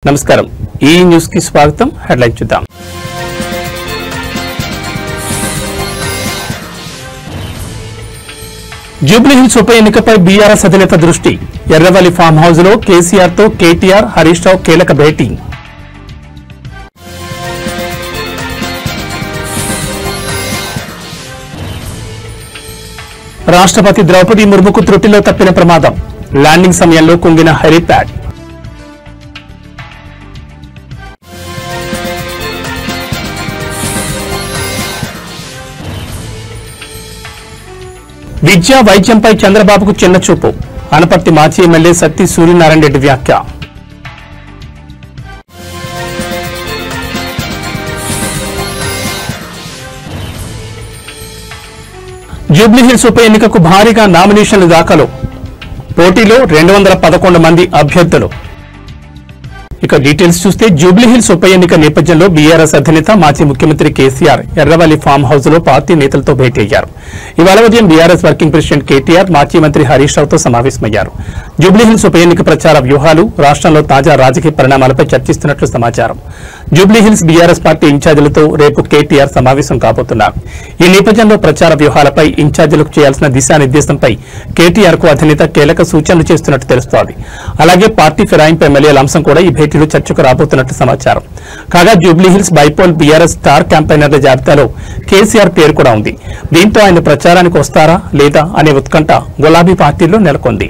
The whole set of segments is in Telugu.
నమస్కారం ఈ న్యూస్ కి స్వాగతం హెడ్లైన్ చూద్దాం జూబ్లీ హిల్స్ ఉప ఎన్నికపై బీఆర్ఎస్ అధినేత దృష్టి ఎర్రవల్లి ఫామ్ హౌస్ లో కేసీఆర్ తో కేటీఆర్ హరీష్ రావు కీలక భేటీ రాష్ట్రపతి ద్రౌపది ముర్ముకు త్రుటిలో తప్పిన ప్రమాదం ల్యాండింగ్ సమయంలో కుంగిన హెలీప్యాడ్ విద్యా వైద్యంపై చంద్రబాబుకు చిన్నచూపు అనపర్తి మాజీ ఎమ్మెల్యే సత్తి సూర్యనారాయణ రెడ్డి వ్యాఖ్య జూబ్లీహిల్స్ ఉప ఎన్నికకు భారీగా నామినేషన్లు దాఖలు పోటీలో 211 మంది అభ్యర్థులు ఇక డీటెయిల్స్ చూస్తే జూబ్లీహిల్స్ ఉప ఎన్నిక నేపథ్యంలో బీఆర్ఎస్ అధినేత మాజీ ముఖ్యమంత్రి కేసీఆర్ ఎర్రవల్లి ఫామ్ హౌస్ లో పార్టీ నేతలతో భేటీ అయ్యారు. ఇవాళ ఉదయం బీఆర్ఎస్ వర్కింగ్ ప్రెసిడెంట్ కేటీఆర్ మాజీ మంత్రి హరీష్ రావుతో సమావేశమయ్యారు. జూబ్లీహిల్స్ ఉప ఎన్నిక ప్రచార వ్యూహాలు రాష్ట్రంలో తాజా రాజకీయ పరిణామాలపై చర్చిస్తున్నట్లు సమాచారం. జూబ్లీహిల్స్ బీఆర్ఎస్ పార్టీ ఇన్ఛార్జీలతో రేపు కేటీఆర్ సమావేశం కాబోతున్నారు. ఈ నేపథ్యంలో ప్రచార వ్యూహాలపై ఇన్ఛార్జీలకు చేయాల్సిన దిశానిర్దేశంపై కేటీఆర్ కు అధినేత కీలక సూచనలు చేస్తున్నట్టు తెలుస్తోంది. అలాగే పార్టీ ఫిరాయింపు ఎమ్మెల్యేల అంశం కూడా ఈ భేటీలో చర్చకు రాబోతున్నట్లు సమాచారం. కాగా జూబ్లీహిల్స్ బైపోల్ బీఆర్ఎస్ స్టార్ క్యాంపెయినర్ల జాబితాలో కేసీఆర్ పేరు కూడా ఉంది. దీంతో ఆయన ప్రచారానికి వస్తారా లేదా అనే ఉత్కంఠ గులాబీ పార్టీలో నెలకొంది.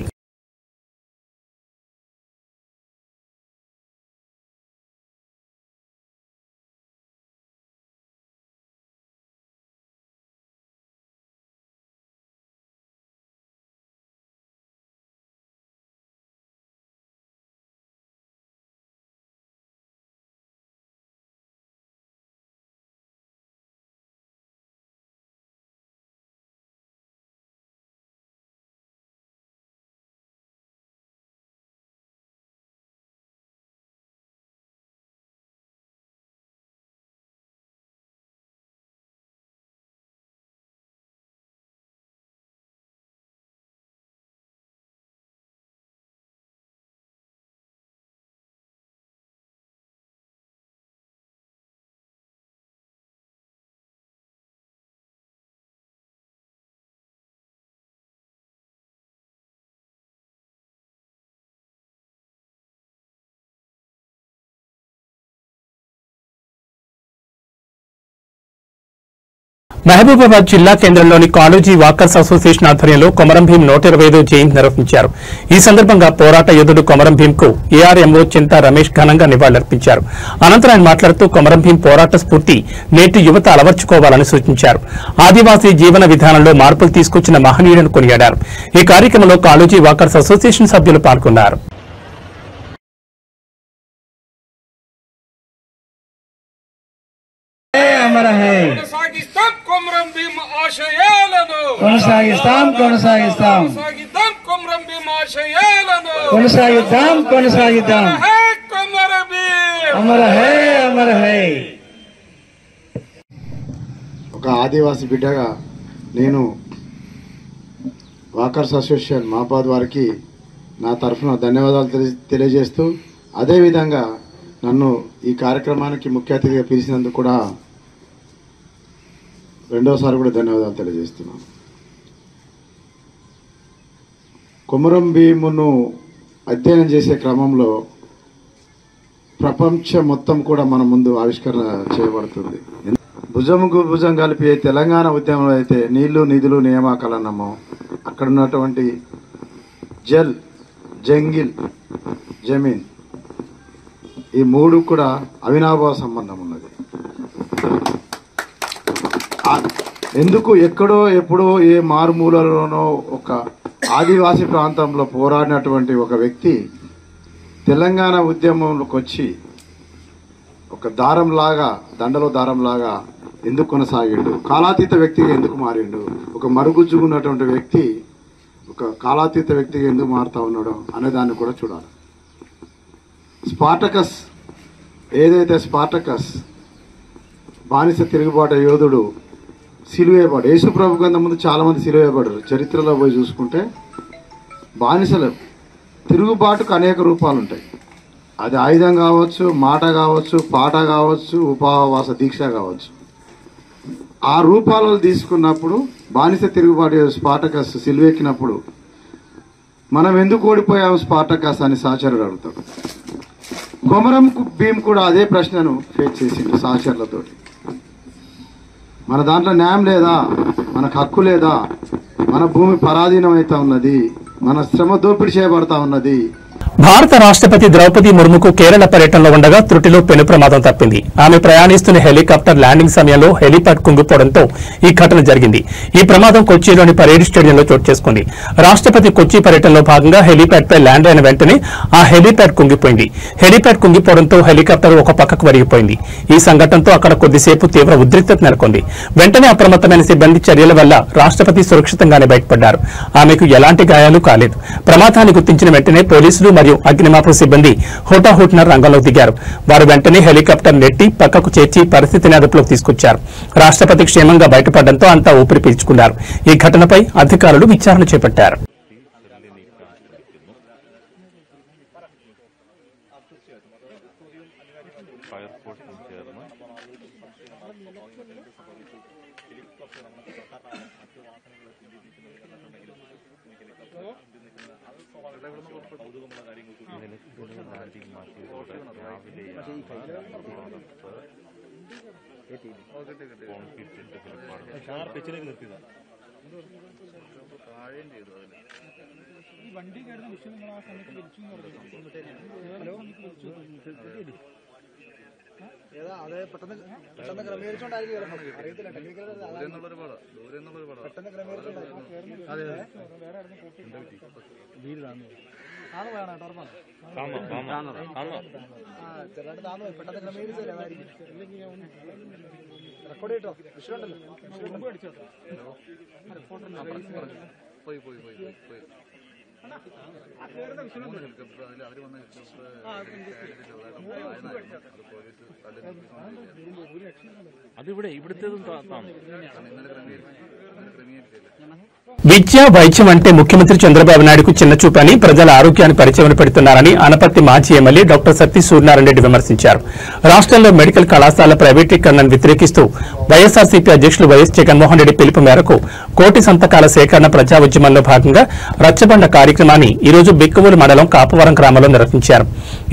మహబూబాబాద్ జిల్లా కేంద్రంలోని కాళోజీ వాకర్స్ అసోసియేషన్ ఆధ్వర్యంలో కొమరం భీం 125వ జయంతి నిర్వహించారు. ఈ సందర్భంగా పోరాట యోధుడు కొమరం భీం కు ఏఆర్ఎంఓ చింతా రమేష్ ఘనంగా నివాళులర్పించారు. అనంతరం ఆయన మాట్లాడుతూ కొమరం భీం పోరాట స్ఫూర్తి నేటి యువత అలవర్చుకోవాలని సూచించారు. ఆదివాసీ జీవన విధానంలో మార్పులు తీసుకొచ్చిన మహనీయులను కొనియాడారు. ఈ కార్యక్రమంలో కాళోజీ వాకర్స్ అసోసియేషన్ సభ్యులు పాల్గొన్నారు. ఒక ఆదివాసి బిడ్డగా నేను వాకర్స్ అసోసియేషన్ మాపాద్ వారికి నా తరఫున ధన్యవాదాలు తెలియజేస్తూ అదేవిధంగా నన్ను ఈ కార్యక్రమానికి ముఖ్య అతిథిగా పిలిచినందుకు కూడా రెండోసారి కూడా ధన్యవాదాలు తెలియజేస్తున్నాను. కొమరం భీమును అధ్యయనం చేసే క్రమంలో ప్రపంచం మొత్తం కూడా మన ముందు ఆవిష్కరణ చేయబడుతుంది. భుజముకు భుజం కలిపి తెలంగాణ ఉద్యమంలో అయితే నీళ్లు నిధులు నియామకాలన్నామో అక్కడ ఉన్నటువంటి జల్ జంగిల్ జమీన్ ఈ మూడు కూడా అవినాభావ సంబంధం ఉన్నది. ఎందుకు ఎక్కడో ఎప్పుడో ఏ మారుమూలలోనో ఒక ఆదివాసీ ప్రాంతంలో పోరాడినటువంటి ఒక వ్యక్తి తెలంగాణ ఉద్యమంలోకి వచ్చి ఒక దారంలాగా దండలో దారంలాగా ఎందుకు కొనసాగిండు, కాలాతీత వ్యక్తిగా ఎందుకు మారిండు, ఒక మరుగుజ్జుకున్నటువంటి వ్యక్తి ఒక కాలాతీత వ్యక్తిగా ఎందుకు మారుతా ఉన్నాడు అనే దాన్ని కూడా చూడాలి. స్పార్టకస్ ఏదైతే స్పార్టకస్ బానిస తిరుగుబాటు యోధుడు సిలువేయబడు, యేసుప్రభు కన్నా ముందు చాలా మంది సిలువేయబడ్డారు. చరిత్రలో పోయి చూసుకుంటే బానిసలు తిరుగుబాటుకు అనేక రూపాలు ఉంటాయి. అది ఆయుధం కావచ్చు, మాట కావచ్చు, పాట కావచ్చు, ఉపవాస దీక్ష కావచ్చు. ఆ రూపాలలో తీసుకున్నప్పుడు బానిస తిరుగుబాటు స్పార్టకస్ సిలువెక్కినప్పుడు మనం ఎందుకు ఓడిపోయాము స్పార్టకస్ అని సహచరుడు అడుగుతాడు. కొమరం భీమ్ కూడా అదే ప్రశ్నను ఫేస్ చేసింది సహచరులతో. మన దాంట్లో న్యాయం లేదా, మనకు హక్కు లేదా, మన భూమి పరాధీనం అవుతా ఉన్నది, మన శ్రమ దోపిడీ చేయబడతా ఉన్నది. భారత రాష్ట్రపతి ద్రౌపది ముర్ముకు కేరళ పర్యటనలో ఉండగా త్రుటిలో పెను ప్రమాదం తప్పింది. ఆమె ప్రయాణిస్తున్న హెలికాప్టర్ ల్యాండింగ్ సమయంలో హెలిప్యాడ్ కుంగిపోవడంతో ఈ ఘటన జరిగింది. ఈ ప్రమాదం కొచ్చిలోని పరేడ్ స్టేడియంలో చోటు చేసుకుంది. రాష్ట్రపతి కొచ్చి పర్యటనలో భాగంగా హెలిప్యాడ్ పై ల్యాండ్ అయిన వెంటనే ఆ హెలిప్యాడ్ కుంగిపోయింది. హెలిప్యాడ్ కుంగిపోవడంతో హెలికాప్టర్ ఒక పక్కకు వరిగిపోయింది. ఈ సంఘటనతో అక్కడ కొద్దిసేపు తీవ్ర ఉద్రిక్తత నెలకొంది. వెంటనే అప్రమత్తమైన సిబ్బంది చర్యల వల్ల రాష్ట్రపతి సురక్షితంగానే బయటపడ్డారు. ఆమెకు ఎలాంటి గాయాలు కాలేదు. ప్రమాదాన్ని గుర్తించిన వెంటనే పోలీసులు మరియు అగ్నిమాపక సిబ్బంది హోటాహోట్న రంగంలో దిగారు. వారు వెంటనే హెలికాప్టర్ నెట్టి పక్కకు చేర్చి పరిస్థితిని అదుపులోకి తీసుకొచ్చారు. రాష్ట్రపతి క్షేమంగా బయటపడడంతో అంతా ఊపిరి పీల్చుకున్నారు. ఈ ఘటనపై అధికారులు విచారణ చేపట్టారు. അതെ പെട്ടെന്ന് പെട്ടെന്ന് ക്രമീകരിച്ചോണ്ടായിരിക്കും അറിയത്തില്ല ടെക്നിക്കൽ പെട്ടെന്ന് ക്രമീകരിച്ചോണ്ടായിരിക്കും. അതെ താന്ന് വേണം ടർമാണ് ചെറുതായിട്ട് താന്ന് പോയി പെട്ടെന്ന് ക്രമീകരിച്ചില്ലായിരിക്കും. റെക്കോർഡ് ചെയ്തോ വിഷയമുണ്ടല്ലോ പോയി പോയി പോയി പോയി അതിവിടെ ഇവിടുത്തേതും విద్య వైద్యం అంటే ముఖ్యమంత్రి చంద్రబాబు నాయుడుకు చిన్న చూపని ప్రజల ఆరోగ్యాన్ని పరిచయం పెడుతున్నారని అనపర్తి మాజీ ఎమ్మెల్యే డాక్టర్ సత్తి సూర్యనారాయణ రెడ్డి విమర్శించారు. రాష్ట్రంలో మెడికల్ కళాశాల ప్రైవేటీకరణను వ్యతిరేకిస్తూ వైఎస్ఆర్సీపీ అధ్యక్షులు వైఎస్ జగన్మోహన్ రెడ్డి పిలుపు మేరకు కోటి సంతకాల సేకరణ ప్రజా ఉద్యమంలో భాగంగా రచ్చబండ కార్యక్రమాన్ని ఈ రోజు బిక్కవోలు మండలం కాపవరం గ్రామంలో నిర్వహించారు.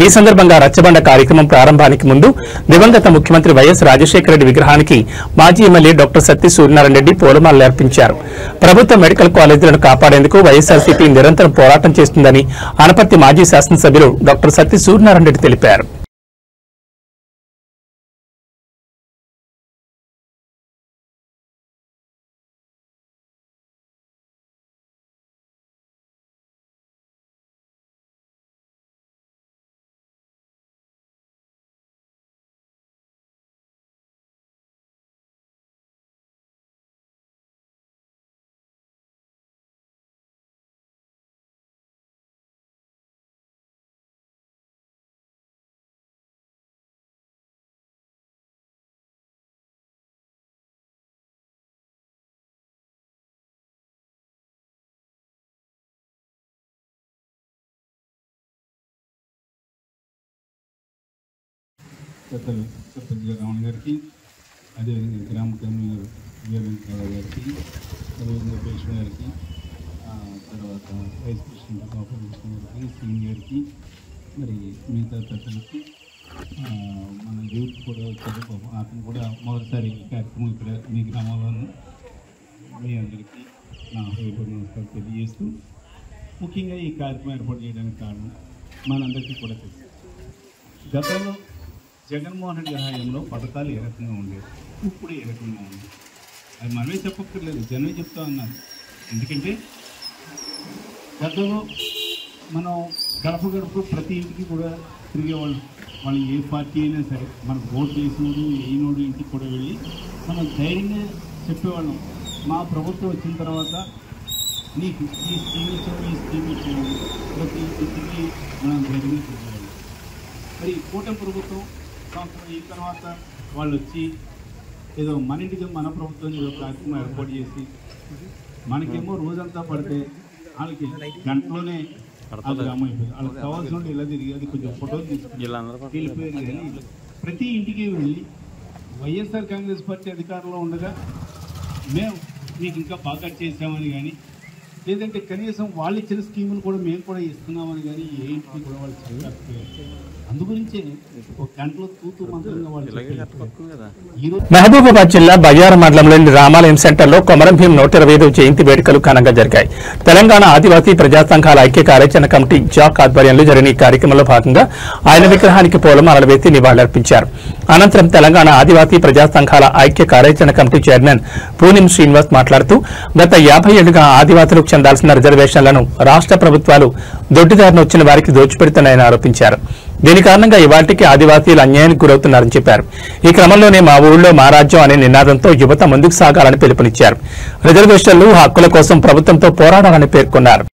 ఈ సందర్భంగా రచ్చబండ కార్యక్రమం ప్రారంభానికి ముందు దివంగత ముఖ్యమంత్రి వైఎస్ రాజశేఖర రెడ్డి విగ్రహానికి మాజీ ఎమ్మెల్యే డాక్టర్ సత్తి సూర్యనారాయణ రెడ్డి పూలమాలలు అర్పించారు. ప్రభుత్వ మెడికల్ కాలేజీలను కాపాడేందుకు వైఎస్ఆర్సీపీ నిరంతరం పోరాటం చేస్తుందని అనపర్తి మాజీ శాసనసభ్యులు డాక్టర్ సత్తి సూర్యనారాయణ రెడ్డి తెలిపారు. పెద్దలు సర్పంచ్ రావణ్ గారికి, అదేవిధంగా గ్రామ కన్వీనర్ వీరవెంకటరావు గారికి, అదేవిధంగా పేషణ గారికి, తర్వాత వైస్ ప్రెసిడెంట్ కోఆపరేషన్ గారికి, సీనియర్ గారికి, మరి మిగతా పెద్దలకి, మన యూత్ కూడా వచ్చారు. అతను కూడా మొదటిసారి ఈ కార్యక్రమం ఇక్కడ మీ గ్రామంలోనూ మీ అందరికీ నా హృదయపూర్వక నమస్కారం తెలియజేస్తూ, ముఖ్యంగా ఈ కార్యక్రమం ఏర్పాటు చేయడానికి కారణం మనందరికీ కూడా తెలుసు. గతంలో జగన్మోహన్ రెడ్డి హయాంలో పథకాలు ఏ రకంగా ఉండేవి, ఇప్పుడు ఏ రకంగా ఉంది అది మనమే చెప్పక్కర్లేదు, జనమే చెప్తా ఉన్నారు. ఎందుకంటే గతంలో మనం గడప గడప ప్రతి ఇంటికి కూడా తిరిగేవాళ్ళం. వాళ్ళు ఏ పార్టీ అయినా సరే మనకు ఓటు చేసినోడు వేయినోడు ఇంటికి కూడా వెళ్ళి మనం ధైర్యంగా చెప్పేవాళ్ళం, మా ప్రభుత్వం వచ్చిన తర్వాత నీకు ఈ స్కీమ్ ఇచ్చాము, ఈ స్కీమ్ ఇచ్చాము, ప్రతి ఇంటికి మనం ధైర్యంగా చెప్పేవాళ్ళం. మరి కూటమి ప్రభుత్వం సంవత్సరం అయిన తర్వాత వాళ్ళు వచ్చి ఏదో మన ఇంటికి మన ప్రభుత్వం ఏదో కార్యక్రమం ఏర్పాటు చేసి మనకేమో రోజంతా పడితే వాళ్ళకి గంటలోనే ఆ గ్రామం అయిపోయింది. వాళ్ళకి కావాల్సిన వాళ్ళు ఇలా తిరిగి అది కొంచెం ఫోటోలు తీసుకుని వెళ్ళిపోయారు. కానీ ప్రతి ఇంటికి వెళ్ళి వైఎస్ఆర్ కాంగ్రెస్ పార్టీ అధికారంలో ఉండగా మేము మీకు ఇంకా బాగా చేసామని కానీ, లేదంటే కనీసం వాళ్ళు ఇచ్చిన స్కీములు కూడా మేము కూడా ఇస్తున్నామని కానీ ఏ ఇంటికి కూడా వాళ్ళు చెప్పలేకపోయారు. అందుగురించే ఒక గంటలో తూతూ మంత్రంగా వాళ్ళు ఈరోజు మహబూబాబాద్ జిల్లా బయ్యారం మండలంలోని రామాలయం సెంటర్లో కొమరం భీం 125వ జయంతి వేడుకలు ఘనంగా జరిగాయి. తెలంగాణ ఆదివాసీ ప్రజా సంఘాల ఐక్య కార్యాచరణ కమిటీ జాక్ ఆధ్వర్యంలో జరిగిన ఈ కార్యక్రమంలో భాగంగా ఆయన విగ్రహానికి పూలమాలలు వేసి నివాళులర్పించారు. అనంతరం తెలంగాణ ఆదివాసీ ప్రజా సంఘాల ఐక్య కార్యాచరణ కమిటీ చైర్మన్ పూనిం శ్రీనివాస్ మాట్లాడుతూ గత 50 ఏళ్లుగా ఆదివాసులకు చెందాల్సిన రిజర్వేషన్లను రాష్ట్ర ప్రభుత్వాలు దొడ్డిదారిన వచ్చిన వారికి దోచిపెడుతున్నాయని ఆరోపించారు. దీని కారణంగా ఇవాటికి ఆదివాసీలు అన్యాయానికి గురవుతున్నారని చెప్పారు. ఈ క్రమంలోనే మా ఊళ్ళో మా రాజ్యం అనే నినాదంతో యువత ముందుకు సాగాలని పిలుపునిచ్చారు. రిజర్వేషన్లు హక్కుల కోసం ప్రభుత్వంతో పోరాడాలని పేర్కొన్నారు.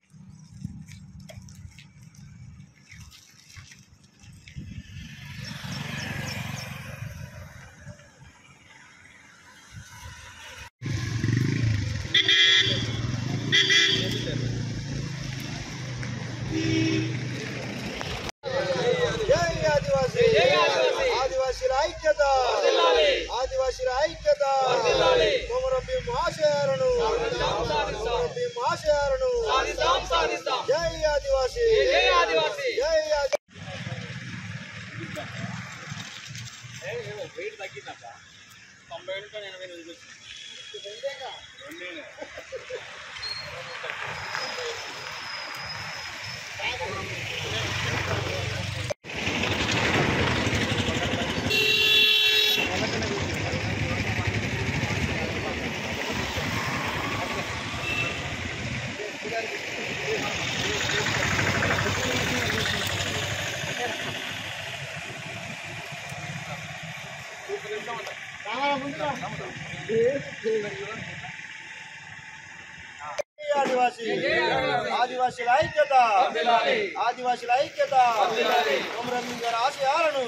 ఆదివాసీల ఐక్యత కొమరం భీం ఆశయాలను జై ఆదివాసీ జై ఆదివాసీ జై ఆదివాసీ. ఆదివాసీల ఐక్యత ఆదివాసీల ఐక్యత కొమరం భీం గారి ఆశయాలను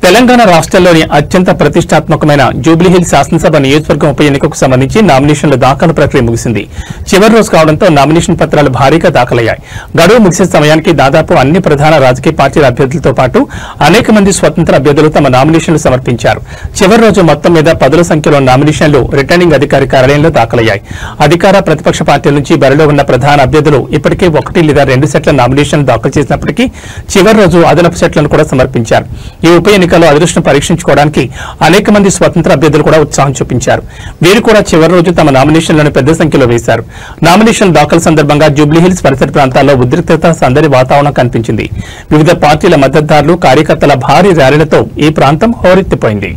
తెలంగాణ రాష్ట్రంలోని అత్యంత ప్రతిష్టాత్మకమైన జూబ్లీహిల్స్ శాసనసభ నియోజకవర్గం ఉప ఎన్నికకు సంబంధించి నామినేషన్ల దాఖలు ప్రక్రియ ముగిసింది. చివరి రోజు కావడంతో నామినేషన్ పత్రాలు భారీగా దాఖలయ్యాయి. గడువు ముగిసే సమయానికి దాదాపు అన్ని ప్రధాన రాజకీయ పార్టీల అభ్యర్థులతో పాటు అనేక మంది స్వతంత్ర అభ్యర్థులు తమ నామినేషన్లు సమర్పించారు. చివరి రోజు మొత్తం మీద పదుల సంఖ్యలో నామినేషన్లు రిటర్నింగ్ అధికారి కార్యాలయంలో దాఖలయ్యాయి. అధికార ప్రతిపక్ష పార్టీల నుంచి బరిలో ఉన్న ప్రధాన అభ్యర్థులు ఇప్పటికే 1 లేదా 2 సెట్ల నామినేషన్లు దాఖలు చేసినప్పటికీ చివరి రోజు అదనపు సెట్లను కూడా సమర్పించారు. ఈ ఉప ఎన్నికల్లో అదృష్టం పరీక్షించుకోవడానికి అనేక మంది స్వతంత్ర అభ్యర్థులు కూడా ఉత్సాహం చూపించారు. వీరు కూడా చివరి రోజు తమ నామినేషన్లను పెద్ద సంఖ్యలో వేశారు. నామినేషన్ దాఖలు సందర్భంగా జూబ్లీహిల్స్ పరిసర ప్రాంతాల్లో ఉద్రిక్తత సందడి వాతావరణం కనిపించింది. వివిధ పార్టీల మద్దతుదారులు కార్యకర్తల భారీ ర్యాలీలతో ఈ ప్రాంతం హోరెత్తిపోయింది.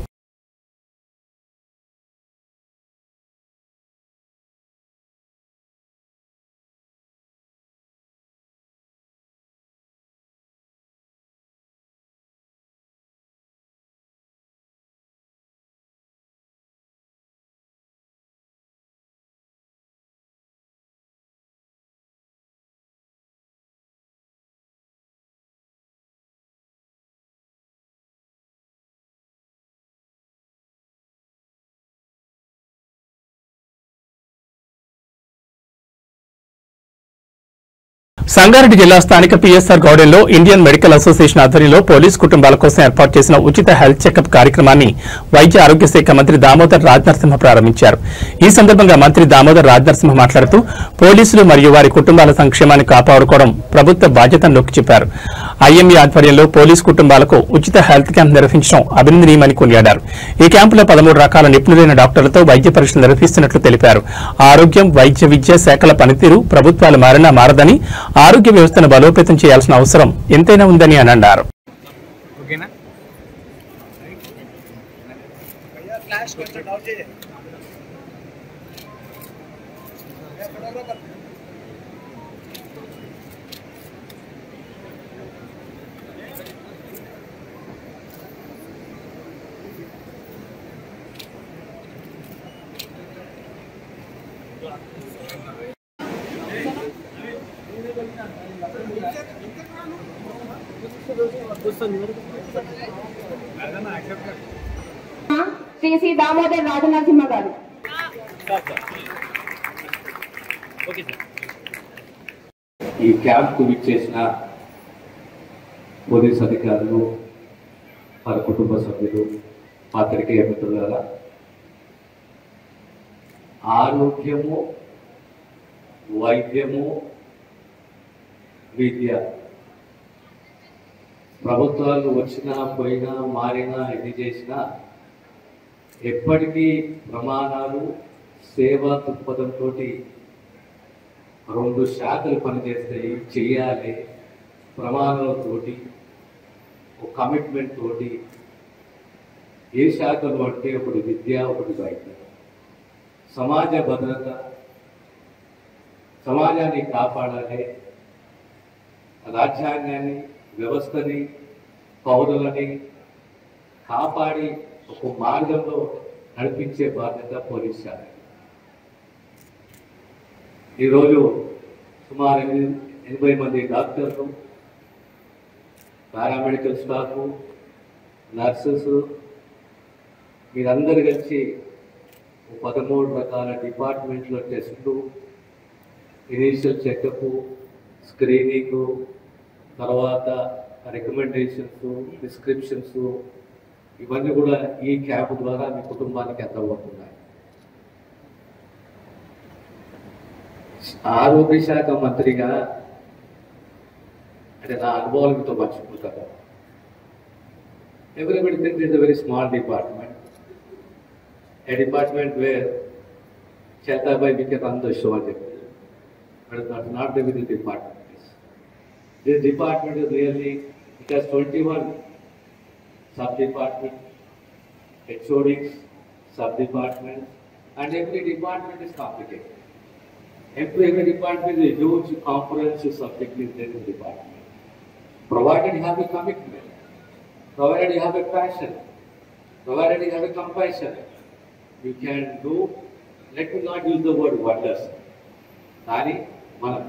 సంగారెడ్డి జిల్లా స్థానిక పీఎస్ఆర్ గార్డెన్లో ఇండియన్ మెడికల్ అసోసియేషన్ ఆధ్వర్యంలో పోలీసు కుటుంబాల కోసం ఏర్పాటు చేసిన ఉచిత హెల్త్ చెకప్ కార్యక్రమాన్ని వైద్య ఆరోగ్య శాఖ మంత్రి దామోదర్ రాజనరసింహ ప్రారంభించారు. ఈ సందర్భంగా మంత్రి దామోదర్ రాజనరసింహ మాట్లాడుతూ పోలీసులు మరియు వారి కుటుంబాల సంక్షేమాన్ని కాపాడుకోవడం ప్రభుత్వ బాధ్యతను నొక్కి చెప్పారు. ఐఎంఈ ఆధ్వర్యంలో పోలీసు కుటుంబాలకు ఉచిత హెల్త్ క్యాంప్ నిర్వహించడం అభినందనీయమని కొనియాడారు. ఈ క్యాంపులో 13 రకాల నిపుణులైన డాక్టర్లతో వైద్య పరీక్షలు నిర్వహిస్తున్నట్లు తెలిపారు. ఆరోగ్యం, వైద్య విద్య శాఖల పనితీరు ప్రభుత్వాలు మారినా మారదని, ఆరోగ్య వ్యవస్థను బలోపేతం చేయాల్సిన అవసరం ఎంతైనా ఉందని అని అన్నారు. శ్రీ దామోదర్ రాజనరసింహ గారు. ఈ క్యాంప్కు విచ్చేసిన పోలీస్ అధికారులు, వారి కుటుంబ సభ్యులు, పాత్రికేయ మిత్రులారా, ఆరోగ్యము, వైద్యము, విద్య ప్రభుత్వాలు వచ్చినా పోయినా మారినా ఎన్ని చేసినా ఎప్పటికీ ప్రమాణాలు, సేవా దృక్పథంతో రెండు శాఖలు పనిచేస్తాయి. చెయ్యాలి ప్రమాణాలతోటి, ఒక కమిట్మెంట్ తోటి. ఏ శాఖలు అంటే ఒకటి విద్య, ఒకటి వైద్యం. సమాజ భద్రత, సమాజాన్ని కాపాడాలి, రాజ్యాంగాన్ని, వ్యవస్థని, పౌరులని కాపాడి ఒక మార్గంలో నడిపించే బాధ్యత పోలీస్ శాఖ. ఈరోజు సుమారు 80 మంది డాక్టర్లు, పారామెడికల్ స్టాఫ్, నర్సెస్, మీరందరూ కలిసి 13 రకాల డిపార్ట్మెంట్లో టెస్టులు, ఇనీషియల్ చెకప్, స్క్రీనింగ్, తర్వాత రికమెండేషన్స్, ప్రిస్క్రిప్షన్స్, ఇవన్నీ కూడా ఈ క్యాంప్ ద్వారా మీ కుటుంబానికి అందబోతున్నాయి. ఆరోగ్య శాఖ మంత్రిగా అంటే నా అనుభవాలు మీతో పంచుకుంటాను. Everybody thinks it's a very small department. A department where Chetabai we can run the show, but that's not the way the department is. This department is really, it has 21 sub-departments, HODs, sub-departments, and every department is complicated. Every department is a huge comprehensive subject is there in the department. Provided you have a commitment, provided you have a passion, provided you have a compassion, you can do, let me not use the word wonders. కానీ మనం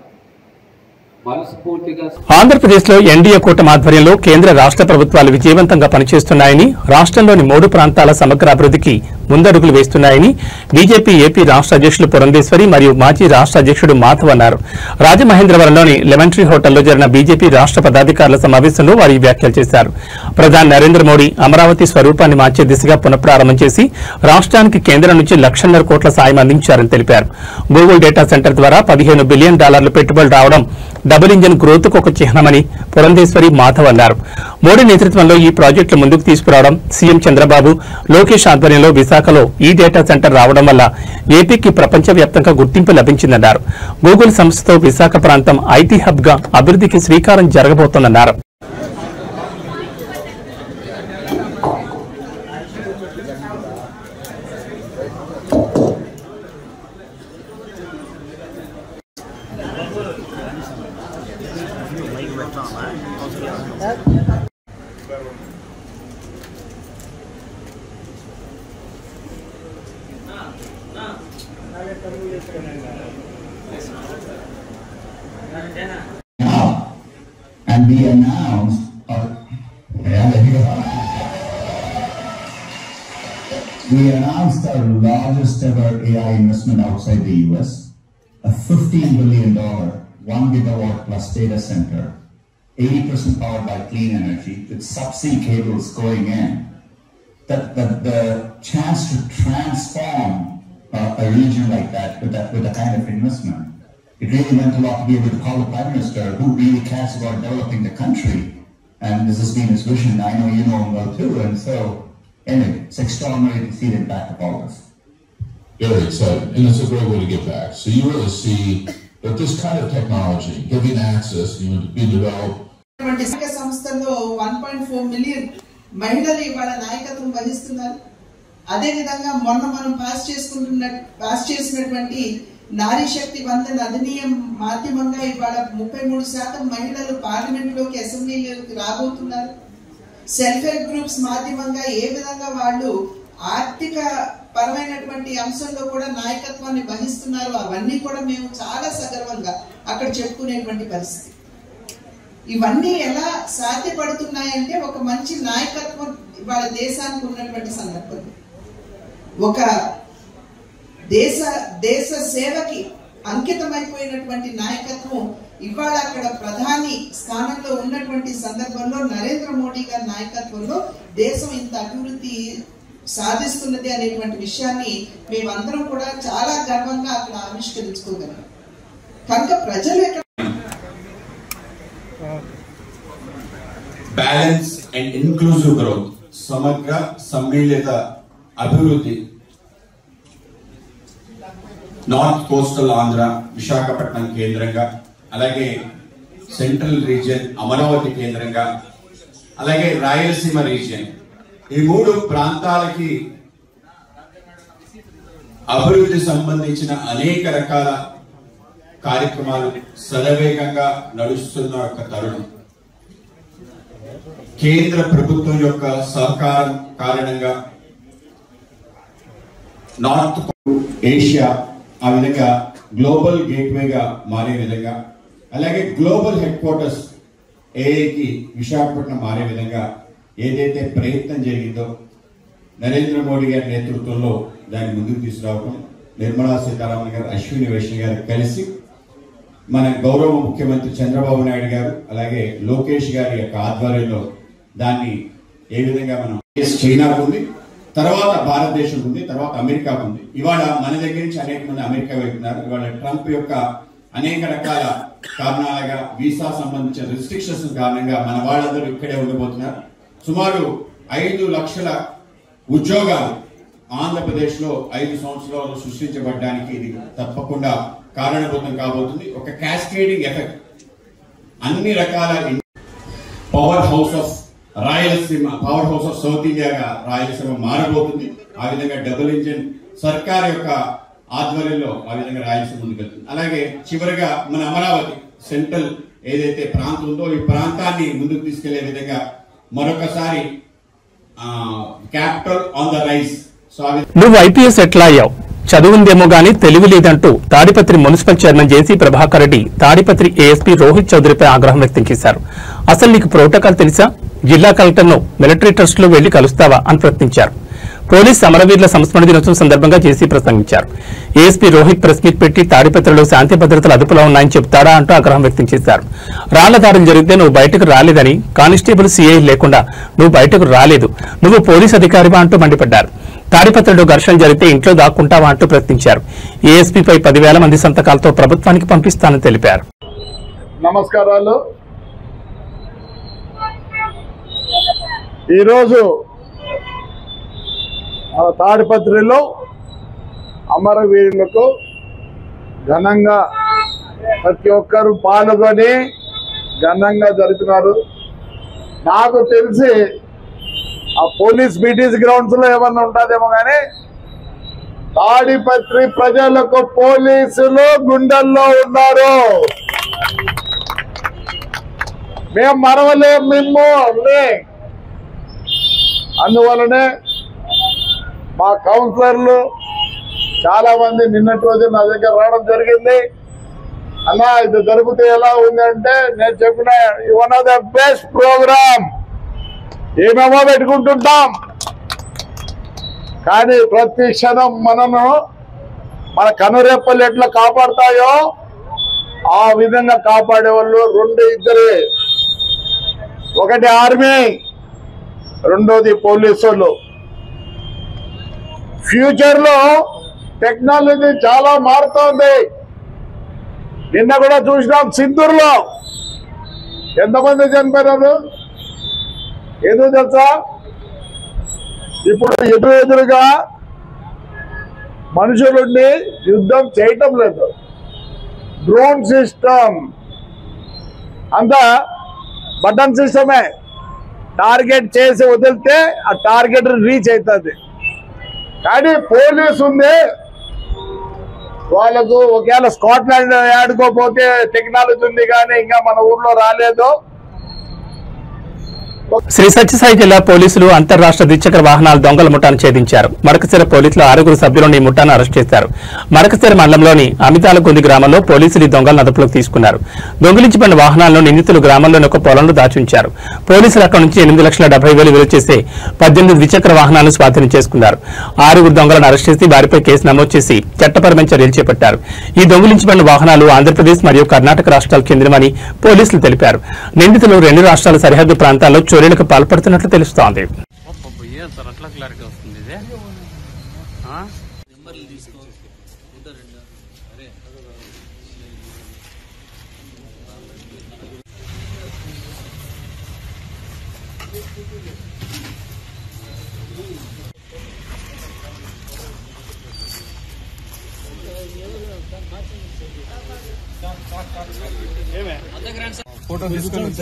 మనస్ఫూర్తిగా ఆంధ్రప్రదేశ్లో ఎన్డీఏ కూటమి ఆధ్వర్యంలో కేంద్ర రాష్ట్ర ప్రభుత్వాలు విజయవంతంగా పనిచేస్తున్నాయని, రాష్ట్రంలోని 3 ప్రాంతాల సమగ్ర అభివృద్ధికి ముందడుగులు వేస్తున్నాయని బీజేపీ ఏపీ రాష్ట్ర అధ్యక్షులు పురంధేశ్వరి మరియు మాజీ రాష్ట్ర అధ్యక్షుడు మాధవ్ అన్నారు. రాజమహేంద్రవరంలోని లెవెంట్రీ హోటల్లో జరిగిన బీజేపీ రాష్ట్ర పదాధికారుల సమావేశంలో వారు ఈ వ్యాఖ్యలు చేశారు. ప్రధాని నరేంద్ర మోడీ అమరావతి స్వరూపాన్ని మార్చే దిశగా పునఃప్రారంభం చేసి రాష్ట్రానికి కేంద్రం నుంచి $1,50,000 కోట్ల సాయం అందించారని తెలిపారు. గూగుల్ డేటా సెంటర్ ద్వారా $15 బిలియన్ పెట్టుబడులు రావడం డబుల్ ఇంజిన్ గ్రోత్ కు ఒక చిహ్నమని పురంధేశ్వరి, మాధవ్ అన్నారు. మోడీ నేతృత్వంలో ఈ ప్రాజెక్టులు ముందుకు తీసుకురావడం, సీఎం చంద్రబాబు, లోకేష్ ఆధ్వర్యంలో విశాఖలో ఈ డేటా సెంటర్ రావడం వల్ల ఏపీకి ప్రపంచవ్యాప్తంగా గుర్తింపు లభించిందన్నారు. గూగుల్ సంస్థతో విశాఖ ప్రాంతం ఐటీ హబ్ గా అభివృద్ధికి శ్రీకారం జరగబోతోందన్నారు. And we announced our largest ever AI investment outside the US, a $15 billion, 1 gigawatt plus data center, 80% powered by clean energy, with subsea cables going in. The chance to transform a region like that with a kind of investment, it really meant a lot to be able to call the Prime Minister who really cares about developing the country. And this has been his vision. I know you know him well too. And so, anyway, it's extraordinary to see the impact of all this. Very exciting. And it's a great way to give back. So you really see that this kind of technology, giving access, to be developed. సంస్థల్లో 1.4 మిలియన్ మహిళలు ఇవాళ నాయకత్వం వహిస్తున్నారు. అదేవిధంగా మొన్న మనం పాస్ చేసినటువంటి నారీ శక్తి వందన అధినియం మాధ్యమంగా ఇవాళ 33% మహిళలు పార్లమెంట్లోకి, అసెంబ్లీలోకి రాబోతున్నారు. సెల్ఫ్ హెల్ప్ గ్రూప్స్ మాధ్యమంగా ఏ విధంగా వాళ్ళు ఆర్థిక పరమైనటువంటి అంశంలో కూడా నాయకత్వాన్ని వహిస్తున్నారు. అవన్నీ కూడా మేము చాలా సగర్వంగా అక్కడ చెప్పుకునేటువంటి పరిస్థితి. ఇవన్నీ ఎలా సాధ్యపడుతున్నాయంటే ఒక మంచి నాయకత్వం ఇవాళ దేశానికి ఉన్నటువంటి సందర్భంలో, ఒక దేశ సేవకి అంకితమైపోయినటువంటి నాయకత్వం ఇవాళ అక్కడ ప్రధాని స్థానంలో ఉన్నటువంటి సందర్భంలో నరేంద్ర మోడీ గారి నాయకత్వంలో దేశం ఇంత అభివృద్ధి సాధిస్తున్నది అనేటువంటి విషయాన్ని మేమందరం కూడా చాలా గర్వంగా అక్కడ ఆవిష్కరించుకోగలం. కనుక ప్రజలు బ్యాలెన్స్ అండ్ ఇన్క్లూజివ్ గ్రోత్, సమగ్ర సమ్మిళిత అభివృద్ధి నార్త్ కోస్టల్ ఆంధ్ర విశాఖపట్నం కేంద్రంగా, అలాగే సెంట్రల్ రీజియన్ అమరావతి కేంద్రంగా, అలాగే రాయలసీమ రీజియన్, ఈ 3 ప్రాంతాలకి అభివృద్ధి సంబంధించిన అనేక రకాల కార్యక్రమాలు శరవేగంగా నడుస్తున్న ఒక తరుణం. కేంద్ర ప్రభుత్వం యొక్క సహకారం కారణంగా నార్త్ ఏషియా ఆ విధంగా గ్లోబల్ గేట్వేగా మారే విధంగా, అలాగే గ్లోబల్ హెడ్ క్వార్టర్స్ ఏఐకి విశాఖపట్నం మారే విధంగా ఏదైతే ప్రయత్నం జరిగిందో నరేంద్ర మోడీ గారి నేతృత్వంలో దాన్ని ముందుకు తీసుకురావడం, నిర్మలా సీతారామన్ గారు, అశ్విని వైష్ణవ్ గారు కలిసి మన గౌరవ ముఖ్యమంత్రి చంద్రబాబు నాయుడు గారు అలాగే లోకేష్ గారి యొక్క ఆధ్వర్యంలో దాన్ని ఏ విధంగా మనం చైనాకు ఉంది, తర్వాత భారతదేశం ఉంది, తర్వాత అమెరికాకు ఉంది. ఇవాళ మన దగ్గర నుంచి అనేక మంది అమెరికా వెళ్తున్నారు. ఇవాళ ట్రంప్ యొక్క అనేక రకాల కారణాలుగా వీసా సంబంధించిన రిస్ట్రిక్షన్స్ కారణంగా మన వాళ్ళందరూ ఇక్కడే ఉండబోతున్నారు. సుమారు 5 లక్షల ఉద్యోగాలు ఆంధ్రప్రదేశ్ లో 5 సంవత్సరాలు సృష్టించబడడానికి ఇది తప్పకుండా కారణభూతం కాబోతుంది. ఒక క్యాస్కేడింగ్ ఎఫెక్ట్, అన్ని రకాల power house of Rayalaseema, power house of south ఇండియాగా రాయలసీమ మారబోతుంది. ఆ విధంగా డబుల్ ఇంజిన్ సర్కార్ యొక్క ఆధ్వర్యంలో ఆ విధంగా రాయలసీమ ముందుకెళ్తుంది. అలాగే చివరిగా మన అమరావతి సెంట్రల్ ఏదైతే ప్రాంతం ఉందో ఈ ప్రాంతాన్ని ముందుకు తీసుకెళ్లే విధంగా మరొకసారి క్యాపిటల్ ఆన్ ద రైస్. నువ్వు ఐపీఎస్ ఎట్లా అయ్యావు, చదువుందేమో గానీ తెలివి లేదంటూ తాడిపత్రి మున్సిపల్ చైర్మన్ జేసీ ప్రభాకర్ రెడ్డి తాడిపత్రి ఏఎస్పీ రోహిత్ చౌదరిపై ఆగ్రహం వ్యక్తం చేశారు. అసలు నీకు ప్రోటోకాల్ తెలుసా, జిల్లా కలెక్టర్ను మిలిటరీ ట్రస్ట్ లో వెళ్లి కలుస్తావా అని ప్రశ్నించారు. పోలీస్ సమరవీరుల సంస్మరణ దినోత్సవం సందర్భంగా జేసీ ప్రసంగించారు. ఏఎస్పీ రోహిత్ ప్రెస్ మీట్ పెట్టి తాడిపత్రిలో శాంతి భద్రతలు అదుపులో ఉన్నాయని చెప్తాడా అంటూ ఆగ్రహం వ్యక్తం చేశారు. రాళ్ల దాడులు జరిగితే నువ్వు బయటకు రాలేదని, కానిస్టేబుల్ సీఐ లేకుండా నువ్వు బయటకు రాలేదు, నువ్వు పోలీస్ అధికారివా అంటూ మండిపడ్డారు. తాడిపత్రిలో ఘర్షణ జరిగితే ఇంట్లో దాక్కుంటావా అంటూ ప్రశ్నించారు. ఏఎస్పీపై 10,000 మంది సంతకాలతో ప్రభుత్వానికి పంపిస్తానని తెలిపారు. నమస్కారాలు. ఈరోజు తాడిపత్రిలో అమరవీరులకు ఘనంగా ప్రతి ఒక్కరు పాల్గొని ఘనంగా జరుపుతున్నారు. నాకు తెలిసి ఆ పోలీస్ బీటీసీ గ్రౌండ్స్ లో ఏమన్నా ఉంటుందేమో కానీ తాడిపత్రి ప్రజలకు పోలీసులు గుండెల్లో ఉన్నారు. మేము మరవలేం మిమ్మల్ని. అందువలనే మా కౌన్సిలర్లు చాలా మంది నిన్నటి రోజు నా దగ్గర రావడం జరిగింది. అన్నా ఇది జరిగితే ఎలా ఉంది అంటే నేను చెప్పిన one of the best program, ఏమేమో పెట్టుకుంటుంటాం కానీ ప్రతి క్షణం మనను మన కనురెప్పలు ఎట్లా కాపాడుతాయో ఆ విధంగా కాపాడే వాళ్ళు 2 ఒకటి ఆర్మీ, రెండోది పోలీసులు. ఫ్యూచర్ లో టెక్నాలజీ చాలా మారుతోంది. నిన్న కూడా చూసినాం సింధూరులో ఎంతమంది చనిపోయినారు ఎందుకు తెలుసా? ఇప్పుడు ఎదురుగా మనుషులుండి యుద్ధం చేయటం లేదు, డ్రోన్ సిస్టమ్ అంతా బటన్ సిస్టమే. టార్గెట్ చేసి వదిలితే ఆ టార్గెట్ రీచ్ అవుతుంది. కానీ పోలీసు ఉంది వాళ్ళకు ఒకవేళ స్కాట్లాండ్ ఆడుకోపోతే టెక్నాలజీ ఉంది కానీ ఇంకా మన ఊర్లో రాలేదు. శ్రీ సత్యసాయి జిల్లా పోలీసులు అంతర్రాష్ట్ర ద్విచక్ర వాహనాల దొంగల ముఠాను ఛేదించారు. మరకసిర పోలీసులు 6 సభ్యులను ఈ ముఠాను అరెస్ట్ చేశారు. మరకసిర మండలంలోని అమితాలకొంది గ్రామంలో పోలీసులు ఈ దొంగలను అదుపులోకి తీసుకున్నారు. దొంగిలించబడిన వాహనాలను నిందితులు గ్రామంలోని ఒక పొలంలో దాచుంచారు. పోలీసులు అక్కడి నుంచి 8,70,000 విలువ చేసే 18 ద్విచక్ర వాహనాలను స్వాధీనం చేసుకున్నారు. 6 దొంగలను అరెస్ట్ చేసి వారిపై కేసు నమోదు చేసి చట్టపరమైన చర్యలు చేపట్టారు. ఈ దొంగిలించబడిన వాహనాలు ఆంధ్రప్రదేశ్ మరియు కర్ణాటక రాష్ట్రాలకు చెందినవని పోలీసులు తెలిపారు. నిందితులు 2 రాష్ట్రాల సరిహద్దు ప్రాంతాల్లో చోరీలకు పాల్పడుతున్నట్లు తెలుస్తోంది. ఫోటో తీసుకొని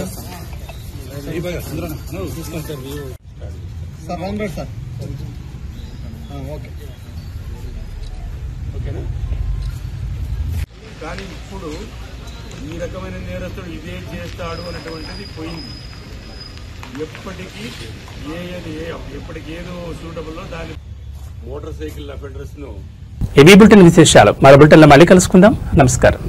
సార్ రండి సార్. ఓకే ఓకేనా. కానీ ఇప్పుడు ఈ రకమైన నేరస్తుడు ఇదే చేస్తాడు అనేటువంటిది పోయింది. ఎప్పటికీ ఎప్పటికి ఏదో సూటబుల్లో దాని మోటార్ సైకిల్ అఫెండర్స్ ను. ఇవి బులెటిన్ విశేషాలు. మరో బులెటిన్లో మళ్ళీ కలుసుకుందాం. నమస్కారం.